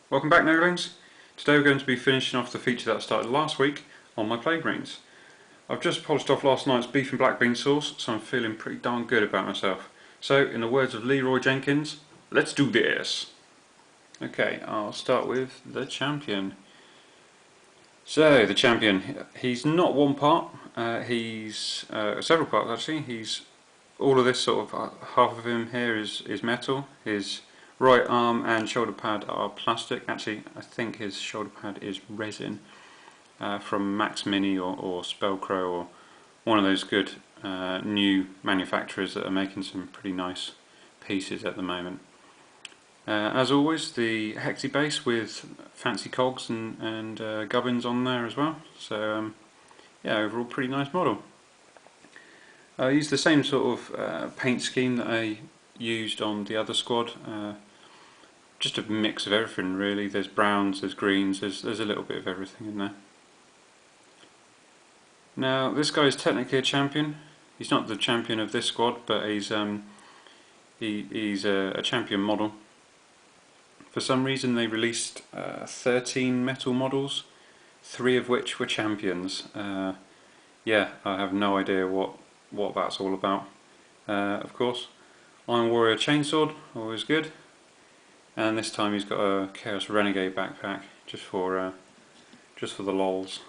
Welcome back, Nerglings. Today we're going to be finishing off the feature that I started last week on my play greens. I've just polished off last night's beef and black bean sauce, so I'm feeling pretty darn good about myself. So, in the words of Leroy Jenkins, let's do this! Okay, I'll start with the champion. So, the champion, he's not one part, he's several parts actually. He's all of this sort of half of him here is metal. His right arm and shoulder pad are plastic. Actually, I think his shoulder pad is resin from Max Mini or Spellcrow or one of those good new manufacturers that are making some pretty nice pieces at the moment. As always, the hexy base with fancy cogs and gubbins on there as well. So yeah, overall pretty nice model. I used the same sort of paint scheme that I used on the other squad. Just a mix of everything really. There's browns, there's greens, there's a little bit of everything in there. Now this guy is technically a champion. He's not the champion of this squad, but he's a champion model. For some reason they released 13 metal models, 3 of which were champions. Yeah, I have no idea what that's all about. Of course, Iron Warrior Chainsword, always good. And this time he's got a Chaos Renegade backpack, just for the lols.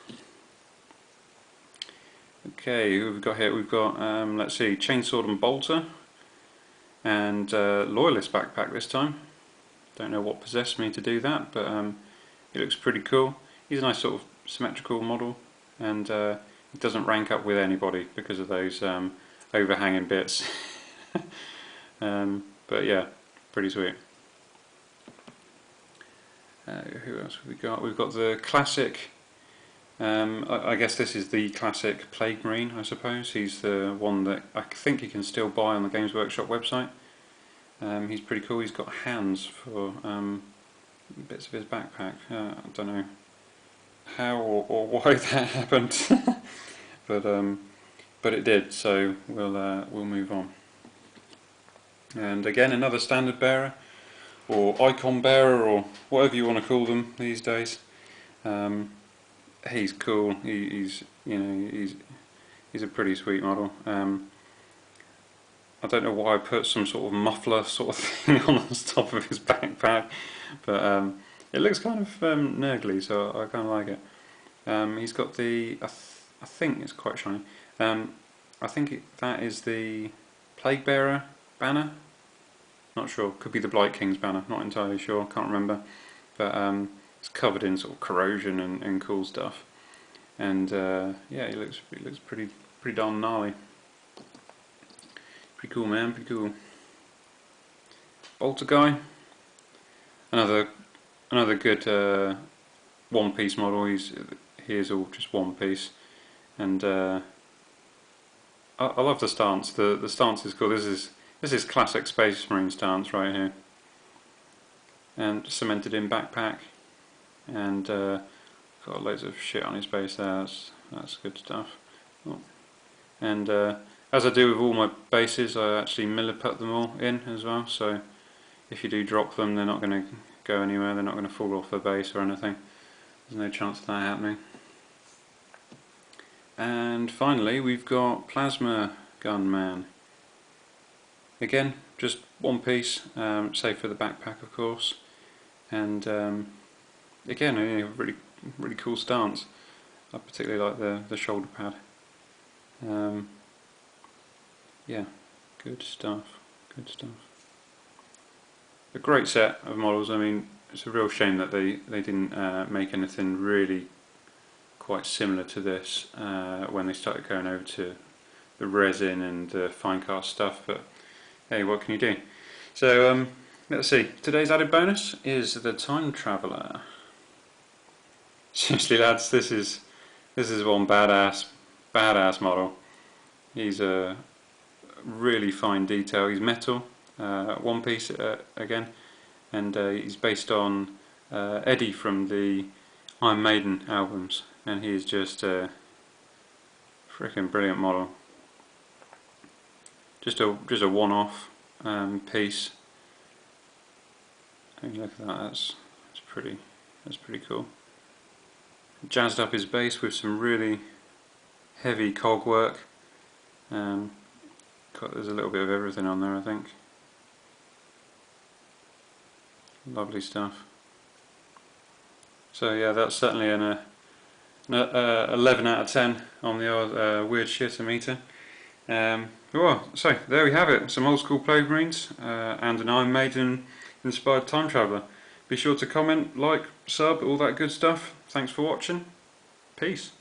Okay, who have we got here? We've got, let's see, Chainsword and Bolter, and Loyalist backpack this time. Don't know what possessed me to do that, but it looks pretty cool. He's a nice sort of symmetrical model, and it doesn't rank up with anybody because of those overhanging bits. But yeah, pretty sweet. Who else have we got? We've got the classic, I guess this is the classic Plague Marine, I suppose. He's the one that I think you can still buy on the Games Workshop website. He's pretty cool. He's got hands for bits of his backpack. I don't know how or why that happened, but it did. So we'll move on. And again, another standard bearer, or icon bearer, or whatever you want to call them these days. He's cool. He's a pretty sweet model. I don't know why I put some sort of muffler sort of thing on the top of his backpack, but it looks kind of nergly, so I kind of like it. He's got the, I think it's quite shiny, I think that is the Plague Bearer banner, not sure, could be the Blight King's banner, not entirely sure, can't remember, but it's covered in sort of corrosion and cool stuff, and yeah, it looks pretty darn gnarly. Pretty cool, man, pretty cool. Bolter guy, another good one-piece model. He is all just one piece, and I love the stance. The stance is cool. This is classic Space Marine stance right here, and cemented in backpack, and got loads of shit on his base there. That's good stuff. Oh. And as I do with all my bases, I actually milliput them all in as well, so if you do drop them, they're not going to go anywhere, they're not going to fall off the base or anything. There's no chance of that happening. And finally, we've got Plasma Gunman. Again, just one piece, save for the backpack, of course. And again, a really cool stance. I particularly like the shoulder pad. Yeah, good stuff, good stuff. A great set of models. I mean, it's a real shame that they didn't make anything really quite similar to this when they started going over to the resin and fine cast stuff, but hey, what can you do? So let's see, today's added bonus is the Time Traveller. Seriously lads, this is one badass model. He's a really fine detail. He's metal, one piece again, and he's based on Eddie from the Iron Maiden albums, and he is just a freaking brilliant model. Just a one-off piece. I mean, look at that. That's pretty cool. Jazzed up his base with some really heavy cog work. There's a little bit of everything on there, I think. Lovely stuff. So yeah, that's certainly an 11 out of 10 on the old weird shitter meter. Well, so there we have it, some old school Plague Marines and an Iron Maiden inspired time traveller. Be sure to comment, like, sub, all that good stuff. Thanks for watching. Peace.